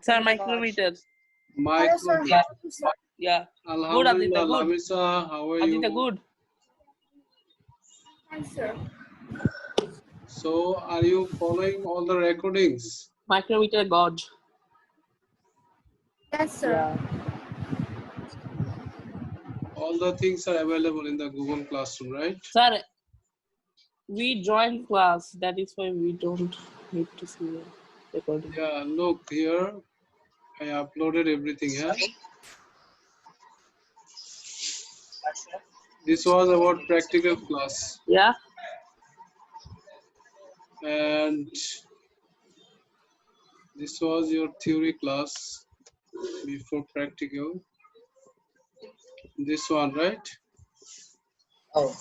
Sir, micrometers. Hello, sir. Micrometer. How are you, sir? Yeah. Good, Alhamdulillah, Aditya, good. Lamisa, how are Aditya, you? good. Hi, sir. So, are you following all the recordings? Micrometer gauge. Yes, sir. Yeah. All the things are available in the Google Classroom, right? Sir, we joined class. That is why we don't need to see the recording. Yeah, look here. I uploaded everything here. This was about practical class. Yeah. And this was your theory class before practical. This one, right? Oh,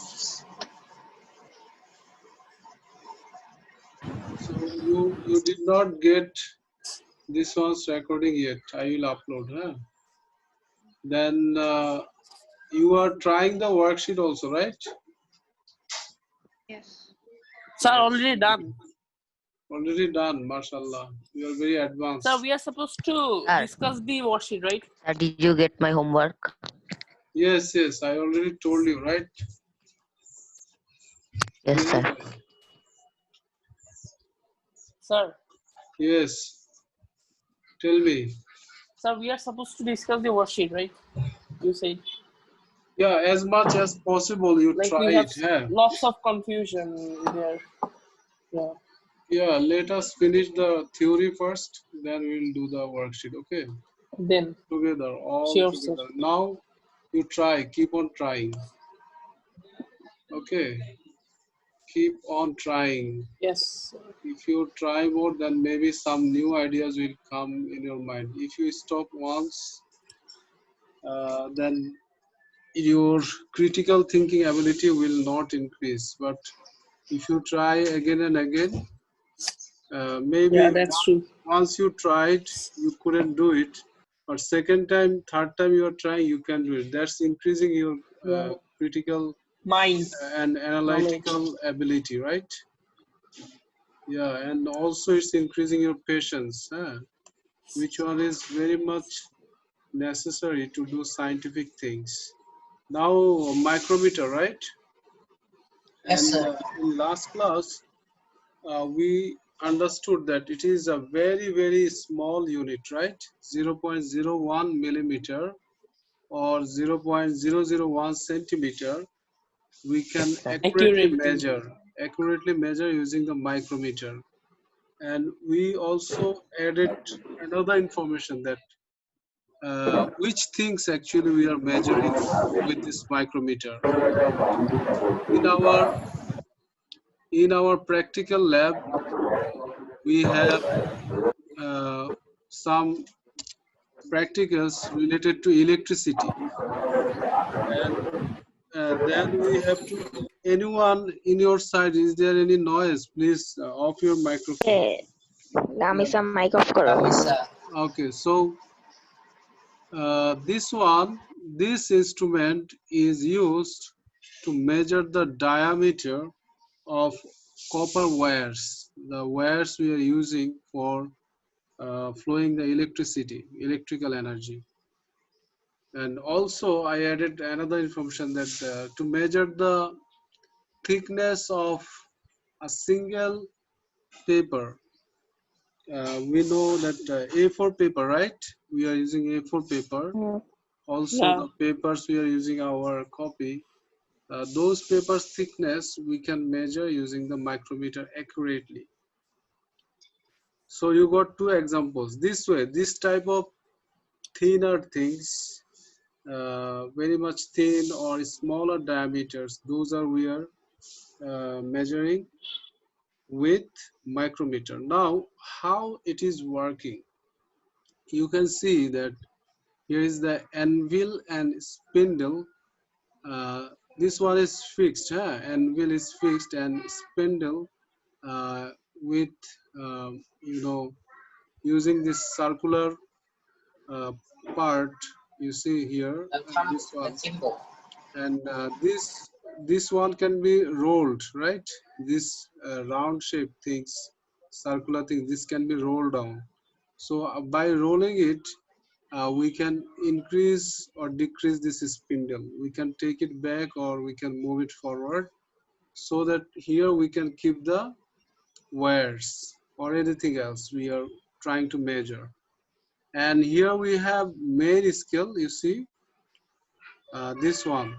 So you did not get this one's recording yet. I will upload. Huh? Then you are trying the worksheet also, right? yes. Sir, already done. Already done, mashallah. You are very advanced. Sir, we are supposed to Sir. discuss the worksheet, right? Did you get my homework? Yes, yes, I already told you, right? Yes, sir. Sir. Yes. Tell me. Sir, we are supposed to discuss the worksheet, right? You said. Yeah, as much as possible you Like try we have it. Yeah. lots of confusion there. Yeah. Yeah, let us finish the theory first, then we'll do the worksheet, okay? Then. Together, all Sure, sir. together. Now you try, keep on trying. Okay. Keep on trying. Yes. If you try more, then maybe some new ideas will come in your mind. If you stop once, then your critical thinking ability will not increase. But if you try again and again, maybe Yeah, that's true. once you tried, you couldn't do it. But second time, third time you are trying, you can do it. That's increasing your Yeah. critical Mind. and analytical ability, right? Yeah, and also it's increasing your patience, which one is very much necessary to do scientific things. Now, micrometer, right? Yes, And sir. in last class, we understood that it is a very, very small unit, right? 0.01 millimeter or 0.001 centimeter. We can Yes, sir. accurately measure using the micrometer. And we also added another information that which things actually we are measuring with this micrometer. In our practical lab, we have some practicals related to electricity, and then we have to. Anyone in your side, is there any noise? Please off your microphone. Lamisa mic off karo. Okay, so this instrument is used to measure the diameter of copper wires, the wires we are using for flowing the electrical energy. And also I added another information that to measure the thickness of a single paper, we know that A4 paper, right? We are using A4 paper. Also Yeah. the papers we are using our copy. Those papers thickness we can measure using the micrometer accurately. So you got two examples. This way, this type of thinner things, very much thin or smaller diameters, those are we are measuring with micrometer. Now, how it is working? You can see that here is the anvil and spindle. This one is fixed. Anvil is fixed and spindle with using this circular part you see here, this one, and this one can be rolled, right? This round shape things, circular thing, this can be rolled down. So by rolling it, we can increase or decrease this spindle. We can take it back or we can move it forward, so that here we can keep the wires or anything else we are trying to measure. And here we have main scale. You see this one.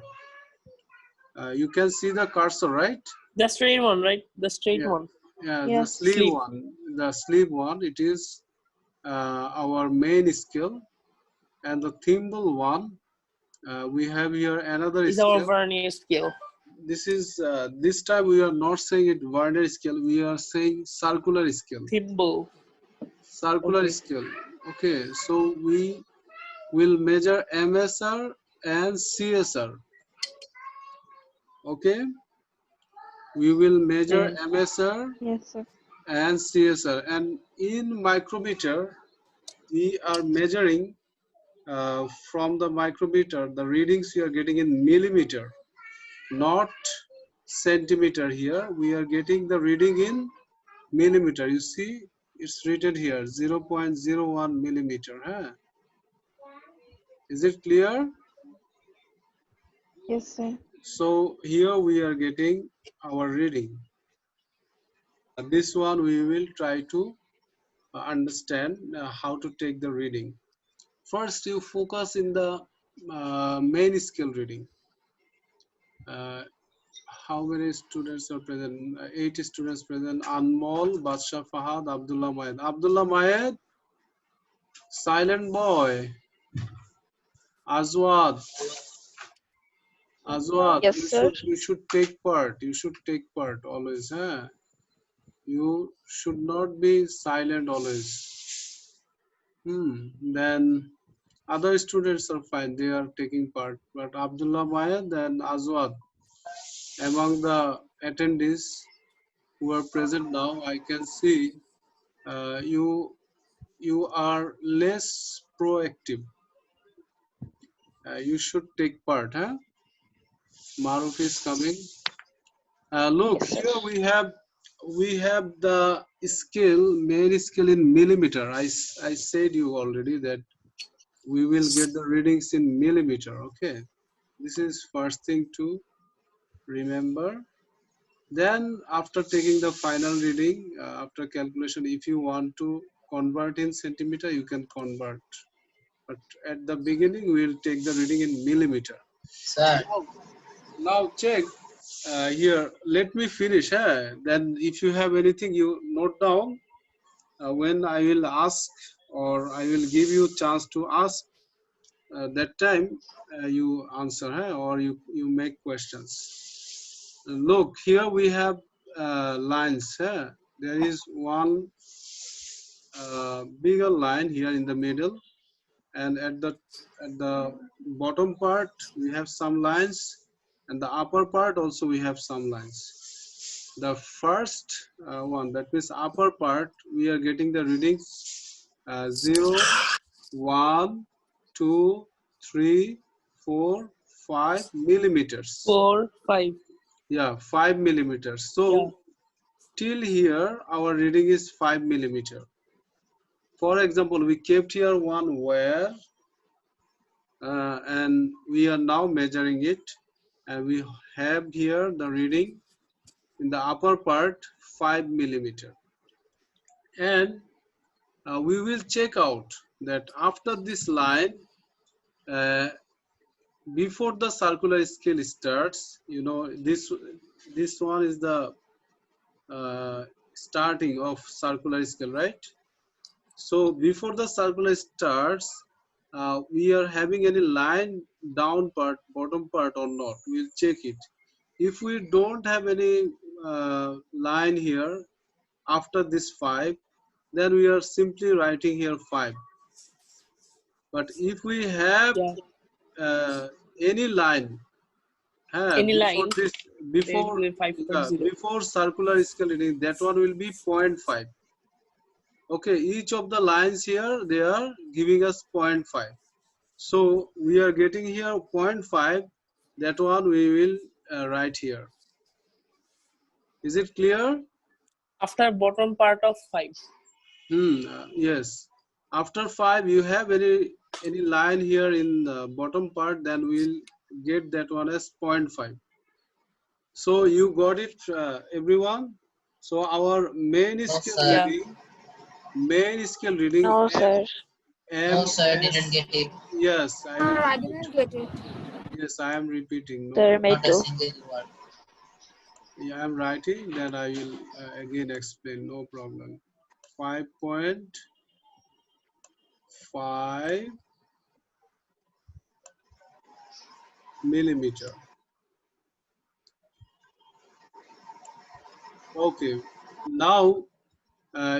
You can see the cursor, right? The straight one, right? The straight Yeah, one. yeah. The Yes. sleeve Sleep one, the sleeve one. It is our main scale, and the thimble one. We have here another is our scale. vernier scale. This is this time we are not saying it vernier scale. We are saying circular scale. Thimble. Circular Okay. scale. Okay, so we will measure MSR and CSR. Okay, we will measure Hmm. MSR Yes, sir. and CSR, and in micrometer we are measuring from the micrometer the readings we are getting in millimeter, not centimeter. Here we are getting the reading in millimeter. You see it's written here 0.01 millimeter, huh? Is it clear? Yes, sir. So here we are getting our reading. This one we will try to understand how to take the reading. First, you focus in the main scale reading. Uh, how many students are present? 8 students present. Anmol, Badsha Fahad, Abdullah Mayed. Abdullah Mayed, silent boy. Azwad, Azwad, Yes, sir. you should take part. You should take part always. Huh? You should not be silent always. Then other students are fine. They are taking part. But Abdullah Mayed and Azwad, among the attendees who are present now, I can see you are less proactive. You should take part, huh? Maruf is coming. Look, Yes, sir. here we have the scale, main scale in millimeter. I said you already that we will get the readings in millimeter. Okay, this is first thing to remember. Then after taking the final reading, after calculation, if you want to convert in centimeter, you can convert. But at the beginning, we will take the reading in millimeter. Sir. Now check here. Let me finish. Then if you have anything, you note down. When I will ask or I will give you chance to ask, that time you answer, or you make questions. Look, here we have lines. There is one bigger line here in the middle, and at the bottom part we have some lines, and the upper part also we have some lines. The first one, that means upper part, we are getting the readings 0, 1, 2, 3, 4, 5 millimeters. 4, 5. Yeah, 5 millimeters. Yeah. So till here our reading is 5 millimeter. For example, we kept here one wire, and we are now measuring it, and we have here the reading in the upper part 5 millimeter. And we will check out that after this line, uh, before the circular scale starts, this one is the starting of circular scale, right? So before the circle starts, we are having any line down part, bottom part or not. We'll check it. If we don't have any line here after this 5, then we are simply writing here 5. But if we have Yeah. uh, any line Any before line, this, there will before be 5.0. before circular scale reading, that one will be 0.5. Okay, each of the lines here, they are giving us 0.5. So we are getting here 0.5. That one we will write here. Is it clear? After bottom part of 5. Yes. After 5, you have any line here in the bottom part, then we'll get that one as 0.5. So you got it, everyone? So our main No, scale sir. Yeah. reading, main scale reading No, sir. No, sir, MS. didn't get it. Yes, I will I repeat. didn't get it. Yes, I am repeating. No Sir, problem. me Not a too. single word. Yeah, I am writing. Then I will again explain. No problem. 5.5 millimeter. Okay. Now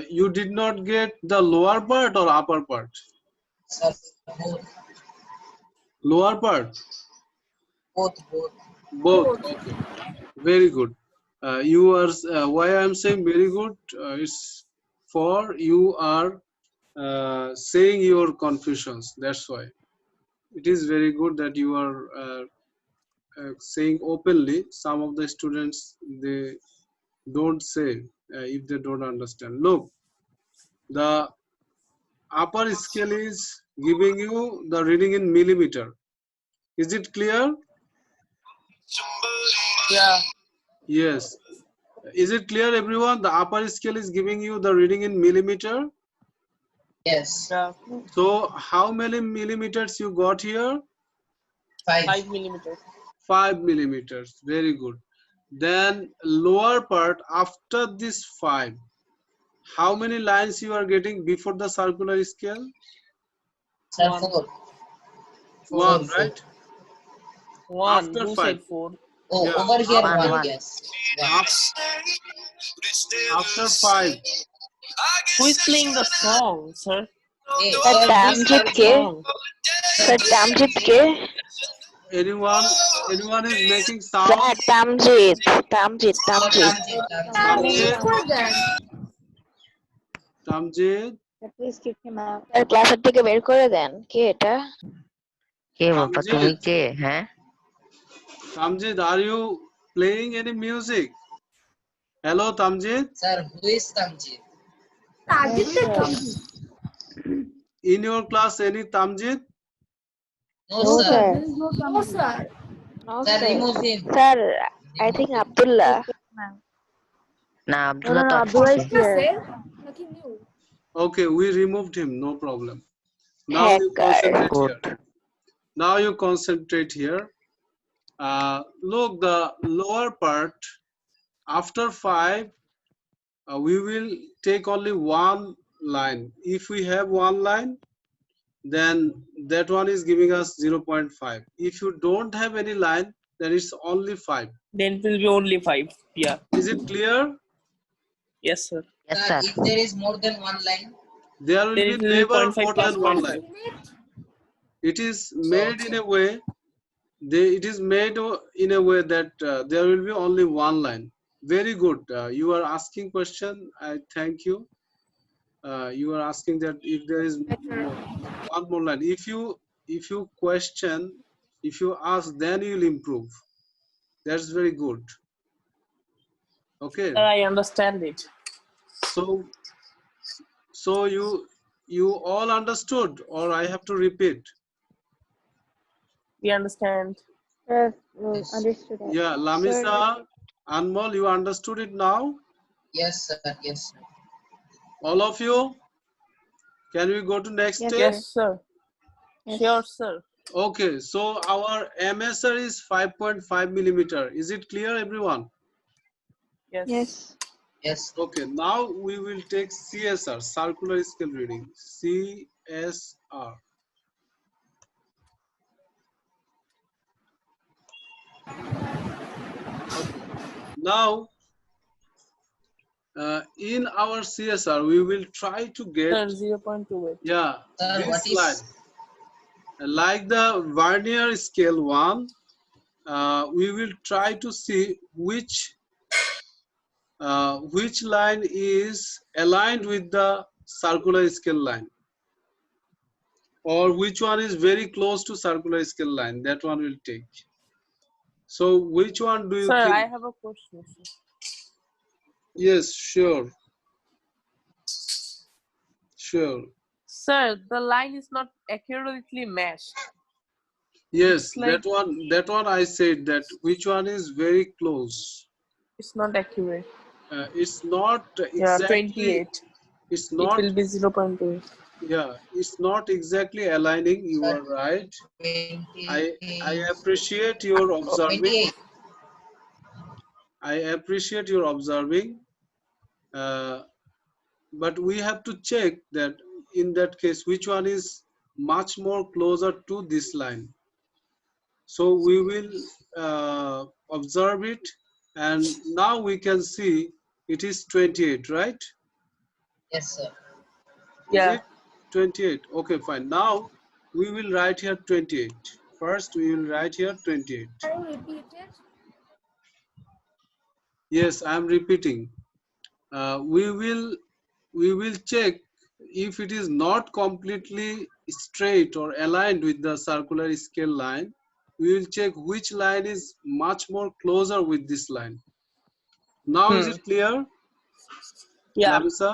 you did not get the lower part or upper part? Sir, both. Lower part? Both. Both. Okay. Very good. You are why I am saying very good. It's for you are saying your confusions. That's why it is very good that you are saying openly. Some of the students, they don't say if they don't understand. Look, the upper scale is giving you the reading in millimeter. Is it clear? Yeah. Yes. Is it clear, everyone? The upper scale is giving you the reading in millimeter. Yes. Yeah. So how many millimeters you got here? 5. 5 millimeters. 5 millimeters. Very good. Then lower part after this 5, how many lines you are getting before the circular scale? Sir, 1. 4. 1, 4. right? 1. After Who 5. said 4? Oh, Yeah. over here After, 1, yes. 1. after 5. Who is playing the song, sir? Hey, Sir, sir, Who this is Tamjit playing sir, the ke? song? Sir, Tamjit ke? Anyone is making Sir, sound? Tamjit. Tamjit. oh, Tamjit. Tamjid, Then. Tamjid, Please kick him out. Sir ক্লাসের থেকে বের করে দেন কে এটা কে বাবা তুমি Tamjid, কে হ্যাঁ Tamjid, are you playing any music? Hello, Tamjid. Sir who is Tamjid Target the sir. Tamjit. In your class, any Tamjid? No No, sir sir. There is no Tamjit. No, sir. No, sir sir. Remove him Sir, I think Abdullah. না No, Abdullah no, তো Abdullah is আসছে here. Nothing new. Okay, we removed him. No problem. Now you Hacker. concentrate good here. Now you concentrate here. Look, the lower part after 5, we will take only one line. If we have one line, then that one is giving us 0.5. If you don't have any line, then it's only 5. Then it will be only 5. Yeah. Is it clear? Yes, sir. Sir if there is more than one line There will Then be it will be never 0.5 more plus than one 0.5. line. It is So, made in a way. It is made in a way that there will be only one line. Very good. You are asking question. I thank you. You are asking that if there is more, one more line. If you question, if you ask, then you will improve. That's very good. Okay. Sir, I understand it. So you all understood, or I have to repeat? We understand. Sir, Yes. understood it. Yeah, Lamisa, Anmol, you understood it now? yes sir All of you? Can we go to next Yes, step? Yes, sir. Yes. Sure, sir. Okay, so our MSR is 5.5 millimeter. Is it clear, everyone? Yes. Yes. yes Okay, now we will take CSR, circular scale reading. CSR. Okay. Now, in our CSR, we will try to get, Sir, 0.28. yeah, sir this what is line. Like the vernier scale 1, we will try to see which line is aligned with the circular scale line, or which one is very close to circular scale line. That one will take. So which one do you Sir, think? I have a question, sir. Yes, sure. Sir, the line is not accurately meshed. Yes, It's like that one I said that which one is very close. it's not accurate. It's not Yeah, exactly, 28. it's It not, will be 0.2. yeah, it's not exactly aligning. You Sir, are right. 20, I appreciate your 28. observing. I appreciate your observing. Uh, but we have to check that in that case which one is much more closer to this line. So we will observe it, and now we can see it is 28, right? Yes, sir. Is Yeah. it 28? Okay, fine. Now we will write here 28. First we will write here 28. Can you repeat it? Yes, I am repeating. We will check if it is not completely straight or aligned with the circular scale line. We will check which line is much more closer with this line. Now is it clear, Yeah. Lamisa?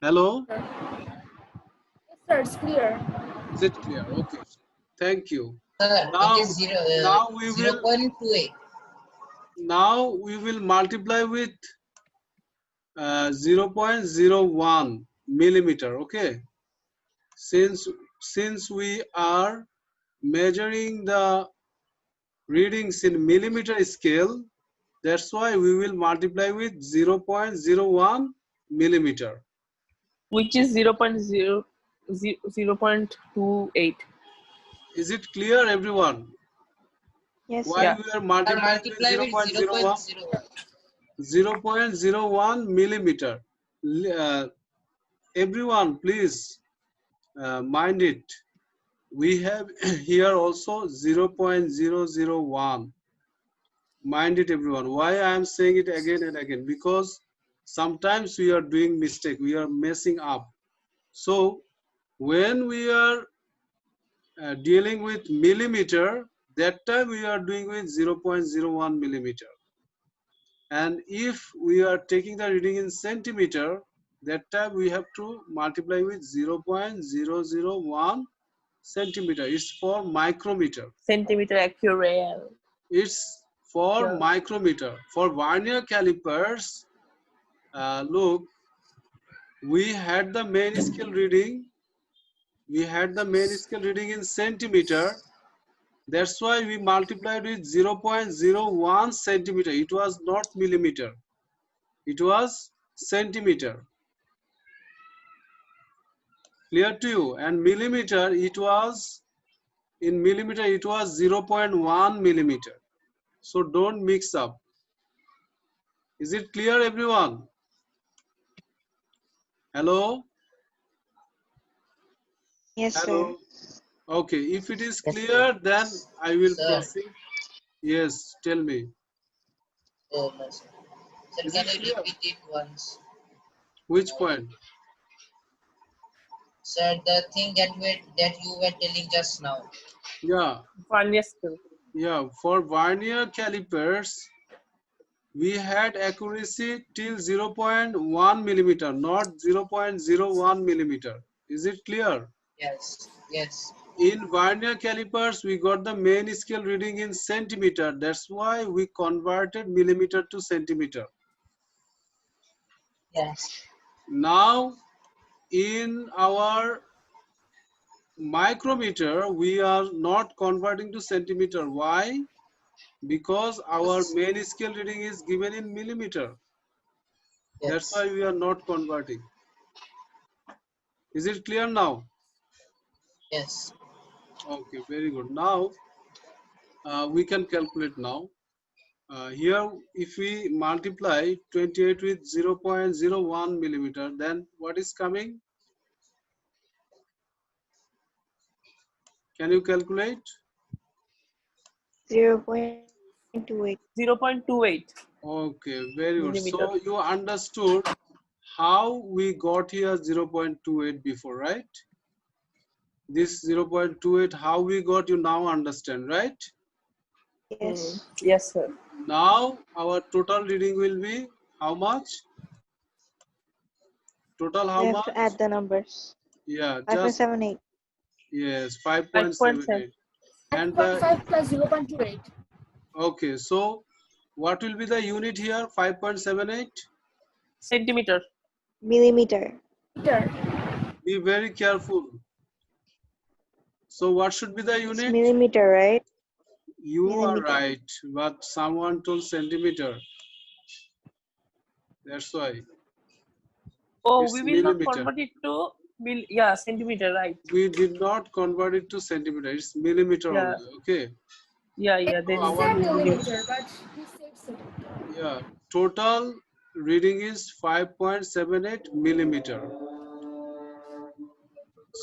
Hello? Yes, sir, it's clear. Is it clear? Okay. Thank you. Sir, it is Now, 0, now we will 0.28. multiply with 0.01 millimeter. Okay. Since we are measuring the readings in millimeter scale, that's why we will multiply with 0.01 millimeter. Which is 0.28. Is it clear, everyone? Yes, Why sir. Yeah. we are Sir, multiplying with multiply with 0.01? 0.01. 0.01 millimeter. Uh, Everyone, please mind it. We have here also 0.001. Mind it, everyone. Why I am saying it again and again? Because sometimes we are doing mistake. We are messing up. So when we are dealing with millimeter, that time we are doing with 0.01 millimeter. And if we are taking the reading in centimeter, that time we have to multiply with 0.001 centimeter. It's for micrometer. Centimeter accurate. It's for Yeah. micrometer. For vernier calipers, look, we had the main scale reading. We had the main scale reading in centimeter. That's why we multiplied with 0.01 centimeter. It was not millimeter. It was centimeter. Clear to you? And millimeter, it was, in millimeter, it was 0.1 millimeter. So don't mix up. Is it clear, everyone? Hello? Yes, sir. Hello? Okay, if it is Yes, clear, sir. then I will Sir, proceed. Yes, tell me. oh, no, sir. Sir, Is can it you clear? repeat it once? Which point? Sir, the thing that you were telling just now. Yeah, Vernier scale. yeah. For vernier calipers, we had accuracy till 0.1 millimeter, not 0.01 millimeter. Is it clear? Yes, yes, In vernier calipers, we got the main scale reading in centimeter. That's why we converted millimeter to centimeter. yes, Now, in our micrometer, we are not converting to centimeter. Why? Because our yes, main scale reading is given in millimeter. That's yes, why we are not converting. Is it clear now? yes. Okay, very good. Now we can calculate now. Here, if we multiply 28 with 0.01 millimeter, then what is coming? Can you calculate? 0.28. 0.28 Okay, very good. millimeter. So you understood how we got here 0.28 before, right? This 0.28, how we got, you now understand, right? Yes. Yes, sir. Now our total reading will be how much? Total We how have to much? add the numbers. Yeah, just 5.78. yes, 5.7 5.78. And the 5.5 plus 0.28. okay, so what will be the unit here? 5.78. centimeter. Millimeter. Meter. Be very careful. So what should be the It's unit? millimeter, right? You are Millimeter. right, but someone told centimeter. That's why Oh, it's we will not millimeter. convert it to yeah, centimeter, right? We did not convert it to centimeter. It's millimeter Yeah, only. Okay. yeah. So Then He it our said will be millimeter, but he said centimeter. yeah total reading is 5.78 millimeter.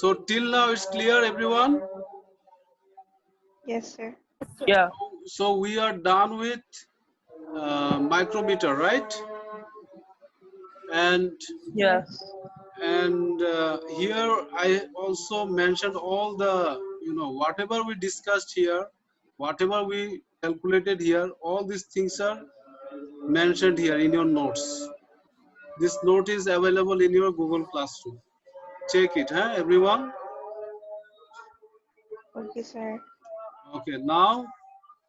So till now it's clear, everyone. Yes, sir. yeah, So we are done with micrometer, right? And yeah. Yes. here I also mentioned all the whatever we discussed here, whatever we calculated here, all these things are mentioned here in your notes. This note is available in your Google Classroom. Check it, huh, everyone? Okay, sir. Okay, now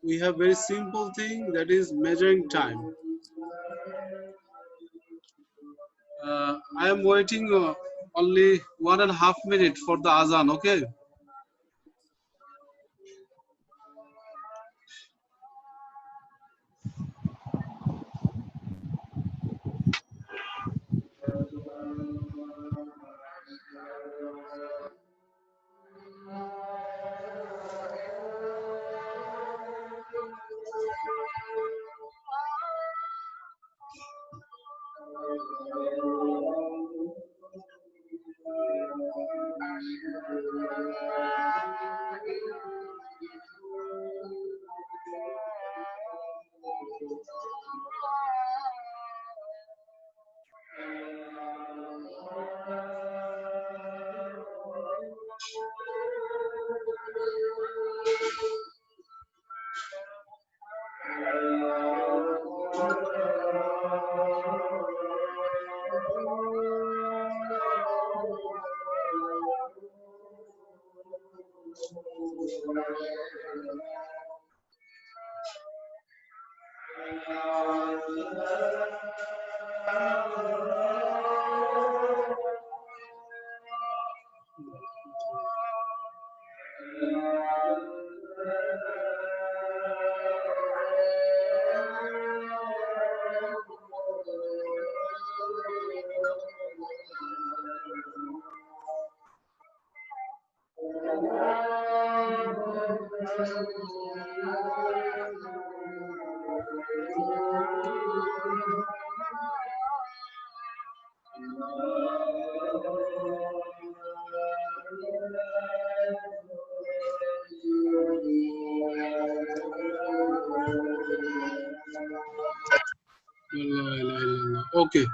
we have very simple thing, that is measuring time. I am waiting only 1.5 minutes for the azan. Okay. Okay.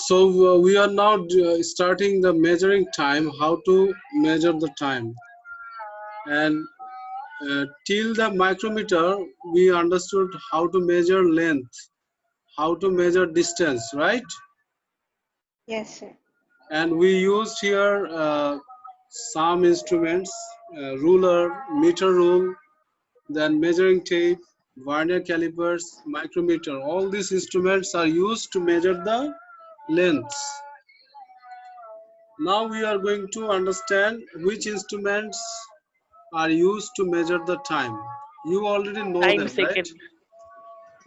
So we are now starting the measuring time, how to measure the time. And till the micrometer, we understood how to measure length, how to measure distance, right? Yes, sir. And we used here some instruments, ruler, meter rule, then measuring tape, vernier calipers, micrometer. All these instruments are used to measure the lengths. Now we are going to understand which instruments are used to measure the time. You already know Time, them, right? second.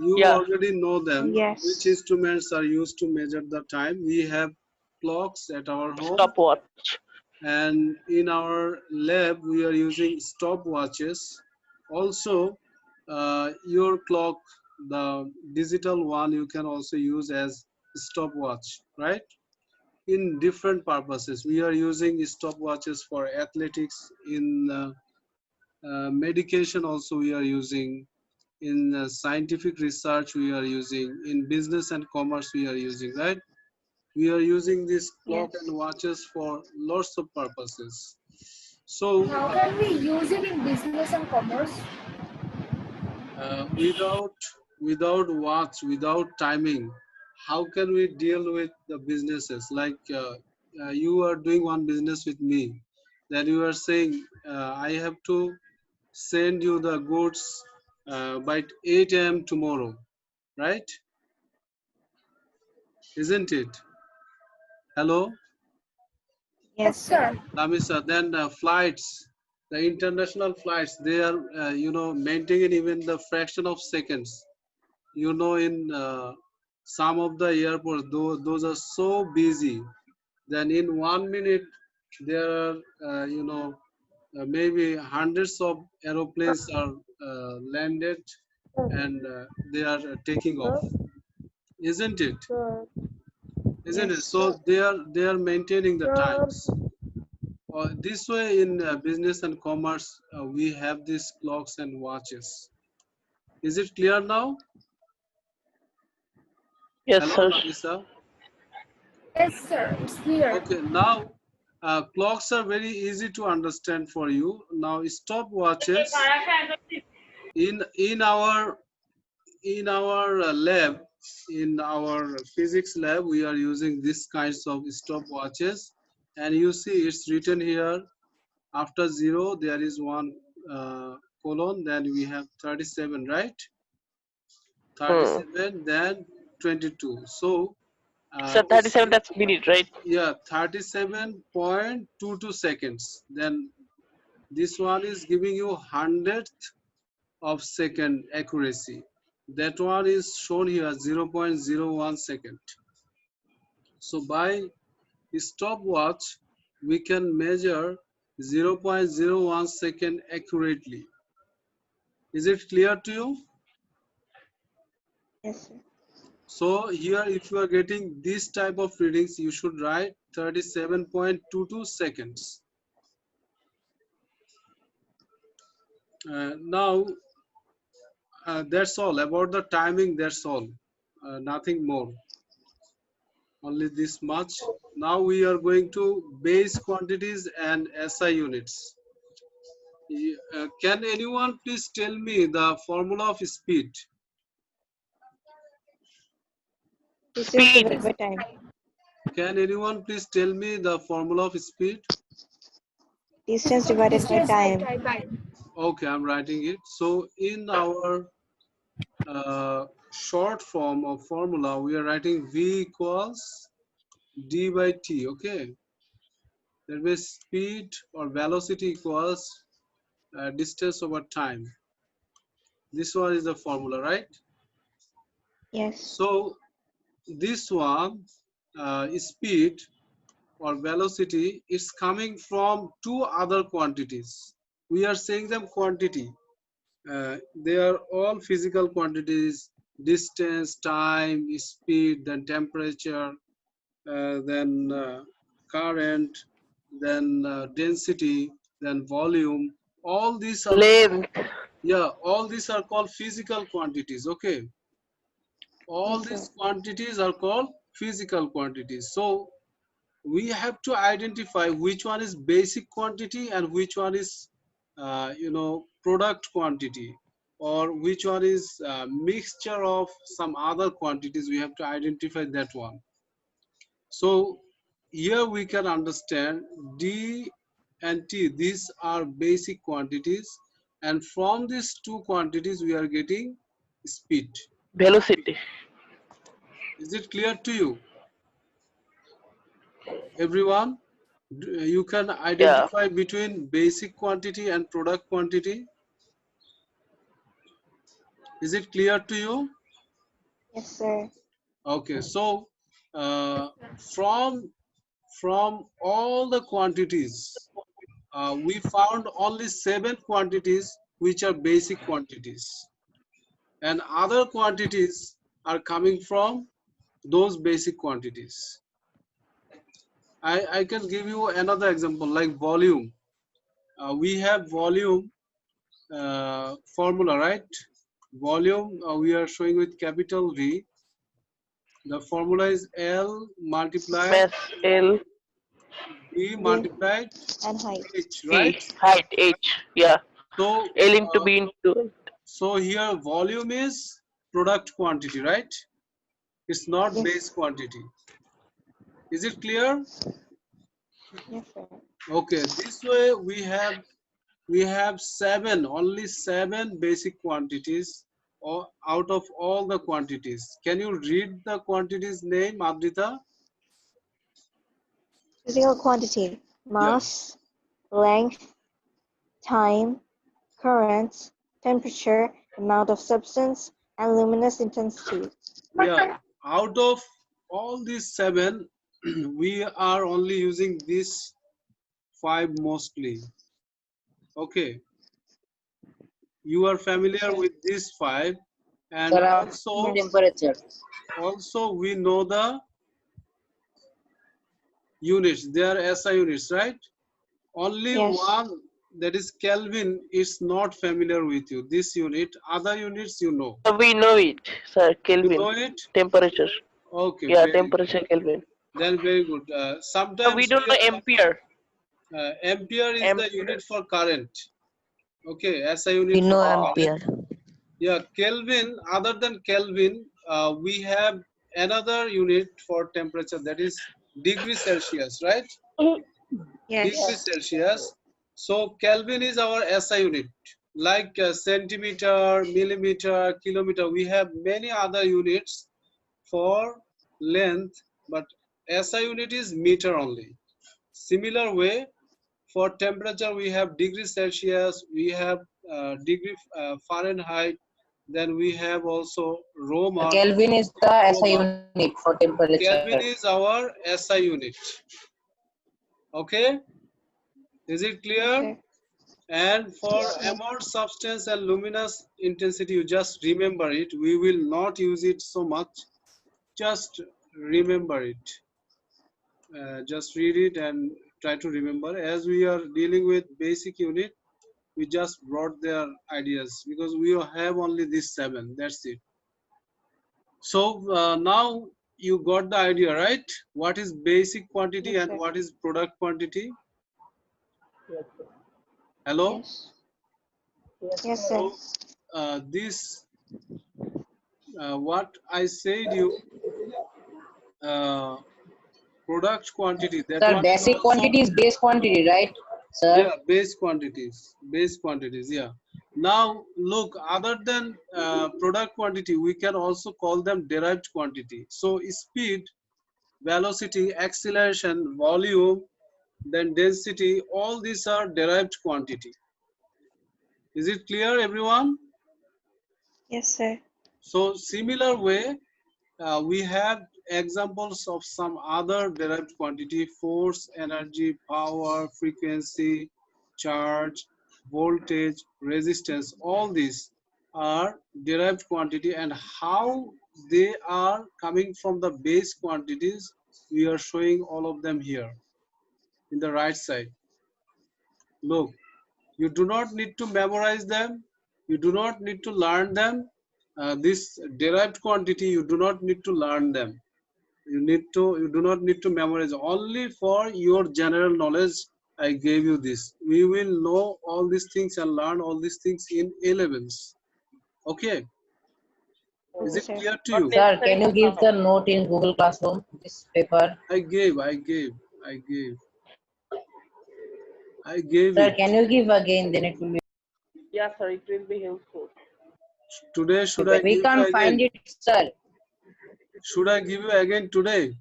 You Yeah, already know them. Which Yes. instruments are used to measure the time? We have clocks at our home, stopwatch. and in our lab we are using stopwatches. Also, your clock, the digital one, you can also use as stopwatch, right? In different purposes. We are using stopwatches for athletics, in medication also we are using, in scientific research we are using, in business and commerce we are using, right? We are using this clock Yes. and watches for lots of purposes. So How can we use it in business and commerce? without watch, without timing, how can we deal with the businesses? Like you are doing one business with me, then you are saying I have to send you the goods by 8 a.m. tomorrow, right? Isn't it? Hello, Yes, Yes, sir. sir. Lamisa. Then flights, the international flights, they are maintaining even the fraction of seconds. In some of the airports, those are so busy. Then in 1 minute, there are maybe hundreds of aeroplanes are landed and they are taking off. Isn't it? Isn't it? Yes. So they are maintaining the times. This way in business and commerce, we have these clocks and watches. Is it clear now? Yes, Hello, sir. Lamisa. Yes, sir. It's clear. Okay, now clocks are very easy to understand for you. Now stopwatches in our lab, in our physics lab, we are using this kinds of stopwatches, and you see it's written here. After 0, there is one colon. Then we have 37, right? Hmm. 37, then 22. So So it's 37, that's minute, right? yeah, 37.22 seconds. Then this one is giving you hundredth of second accuracy. That one is shown here 0.01 second. So by stopwatch, we can measure 0.01 second accurately. Is it clear to you? Yes, sir. So here, if you are getting this type of readings, you should write 37.22 seconds. Now, that's all about the timing. That's all. Nothing more. Only this much. Now we are going to base quantities and SI units. Can anyone please tell me the formula of speed? Distance Speed. divided by time. Can anyone please tell me the formula of speed? Distance divided by Distance by time. time. Okay, I'm writing it. So in our short form of formula, we are writing V equals d by t. Okay, that means speed or velocity equals distance over time. This one is the formula, right? Yes. So this one, speed or velocity, is coming from two other quantities. We are saying them quantity. They are all physical quantities: distance, time, speed, then temperature, then current, then density, then volume. All these are called, Length. yeah, all these are called physical quantities. Okay, all Yes, sir. these quantities are called physical quantities. So we have to identify which one is basic quantity and which one is product quantity, or which one is mixture of some other quantities. We have to identify that one. So here we can understand d and t, these are basic quantities, and from these two quantities we are getting speed. Velocity. Is it clear to you, everyone? You can Yeah. identify between basic quantity and product quantity. Is it clear to you? Yes, sir. Okay, so uh, from all the quantities, we found only 7 quantities which are basic quantities, and other quantities are coming from those basic quantities. I can give you another example like volume. We have volume formula, right? Volume we are showing with capital V. The formula is L multiplied Mass L B Width multiplied and height. H, B. right? Height H. Yeah. So, L into B into. so here volume is product quantity, right? It's not base Yes. quantity. Is it clear? Yes, sir. Okay, this way we have only seven basic quantities or out of all the quantities. Can you read the quantities name, Adrita? Physical quantity, Yeah, mass, length, time, current, temperature, amount of substance, and luminous intensity. yeah. Out of all these seven, we are only using these five mostly. Okay, you are Yes, familiar sir. with these five, and Sir, I'm also temperature. we know the units. They are SI units, right? Only Yes. one, that is Kelvin, is not familiar with you. This unit, other units you know. We know it, sir. You Kelvin. know it? Temperature. Okay, Yeah, very good. temperature Kelvin. Then very good. We Sometimes don't know ampere. ampere is the Ampere. unit for current. Okay, SI We unit for know the Oh, current. ampere. Yeah, Kelvin, other than Kelvin, we have another unit for temperature, that is degree Celsius, right? Degree Yes. Celsius. So Kelvin is our SI unit. Like centimeter, millimeter, kilometer, we have many other units for length, but SI unit is meter only. Similar way, for temperature, we have degree Celsius, we have degree Fahrenheit, then we have also Roman. Kelvin is the SI Roman. unit for temperature. Kelvin is our SI unit. Okay, is it Yes, clear? sir. And for Yes, sir. amount, substance, and luminous intensity, you just remember it. We will not use it so much. Just remember it. Just read it and try to remember. As we are dealing with basic unit, we just brought their ideas because we have only these seven. That's it. So now you got the idea, right? What is basic quantity Yes, and sir. what is product quantity? yes, sir. Hello? Yes. Yes, Yes, sir. sir. So this what I said you uh, product quantity, that Sir, one is basic also, quantity is base quantity, right? Sir, yeah, base quantities, yeah. Now look, other than product quantity, we can also call them derived quantity. So speed, velocity, acceleration, volume, then density, all these are derived quantity. Is it clear, everyone? Yes, sir. So similar way, we have examples of some other derived quantity: force, energy, power, frequency, charge, voltage, resistance. All these are derived quantity, and how they are coming from the base quantities, we are showing all of them here in the right side. Look, you do not need to memorize them. You do not need to learn them. This derived quantity, you do not need to learn them. You do not need to memorize. Only for your general knowledge, I gave you this. We will know all these things and learn all these things in A-levels. Okay, is Okay, it sir. clear to Not you? sir, necessary can you to give the know. note in Google Classroom, this paper? I gave Sir, it. can you give again? Then it will be Yeah, sir. It will be helpful. Today, should I better. We give you can't find again? it, sir. Should I give you again today?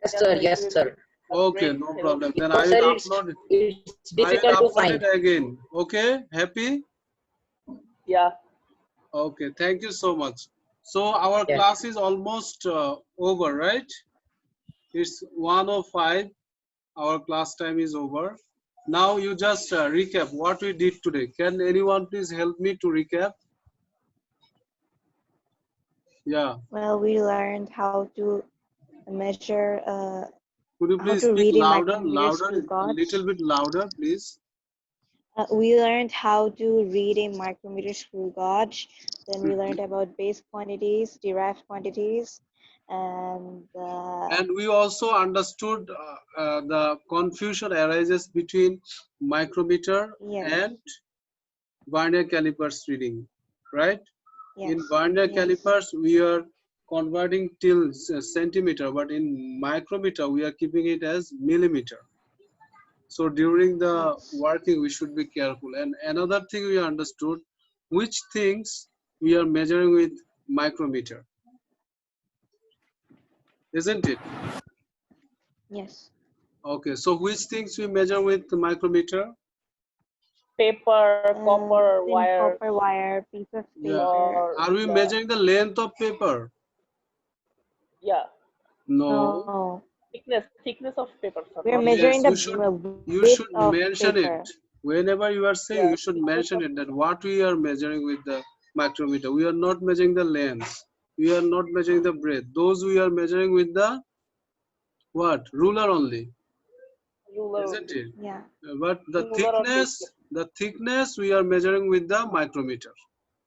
Yes, Yeah, sir. sir. It Yes, will sir. be a Okay, great no help. problem. Then I Because will sir, upload it. it's I will difficult to upload find. it again. Okay, happy? Yeah. Okay, thank you so much. So our Yeah. class is almost over, right? It's 1:05. Our class time is over. Now you just recap what we did today. Can anyone please help me to recap? Yeah. Well, we learned how to measure, Could you how please to speak read a louder, micrometer louder, screw a little gauge. bit louder, please? We learned how to read a micrometer screw gauge. Then we learned Mhm. about base quantities, derived quantities, and And we also understood the confusion arises between micrometer yes, and vernier calipers reading, right? In yes, vernier yes, calipers, we are converting till centimeter, but in micrometer we are keeping it as millimeter. So during the Yes. working we should be careful. And another thing we understood, which things we are measuring with micrometer, isn't it? Yes. Okay, so which things we measure with the micrometer? Paper, copper, Thin wire, copper wire, piece of Yeah. paper. or Are we yeah, measuring the length of paper? yeah, No. No. thickness of paper, sir, We're not measuring Yes, the length. you width should of mention it. paper. Whenever you are saying, Yeah, you should thickness mention of it that paper. what we are measuring with the micrometer. We are not measuring the length. We are not measuring the breadth. Those we are measuring with the what? Ruler only, Ruler isn't only. it? Yeah. But Ruler or tape, the thickness we are measuring with the micrometer.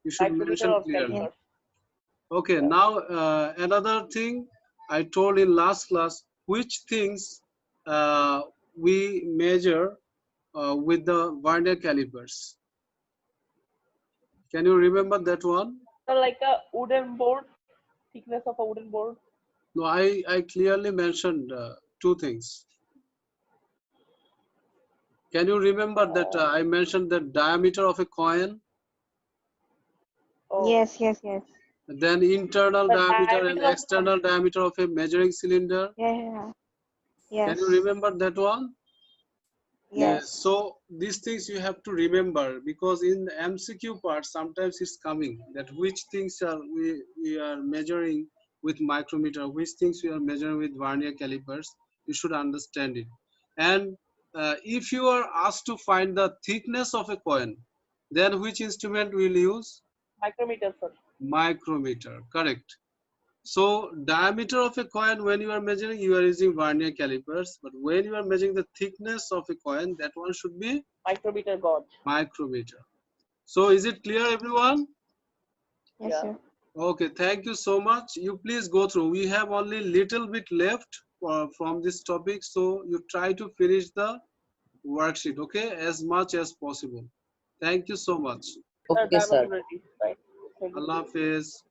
You should micrometer mention or clearly. Yeah. caliper. Okay, Yeah, now another thing I told in last class, which things uh, we measure with the vernier calipers. Can you remember that one? so like a wooden board, thickness of a wooden board. No, I clearly mentioned two things. Can you remember that Uh, I mentioned the diameter of a coin, oh, Yes, yes, yes. then internal the diameter and diameter of external diameter of a measuring cylinder? Yeah. Can you Yes. remember that one? Yes, Yes. so these things you have to remember because in the MCQ part sometimes it's coming that which things are we are measuring with micrometer, which things we are measuring with vernier calipers. You should understand it. And if you are asked to find the thickness of a coin, then which instrument will use? micrometer, sir. Micrometer, correct. So diameter of a coin, when you are measuring, you are using vernier calipers. But when you are measuring the thickness of a coin, that one should be Micrometer gauge. micrometer. So is it clear, everyone? Yes, Yeah. sir. Okay, thank you so much. You please go through. We have only little bit left from this topic. So you try to finish the worksheet, okay, as much as possible. Thank you so much. Sir, Okay, I'm sir. ready. Right. Thank Allah you. Hafiz.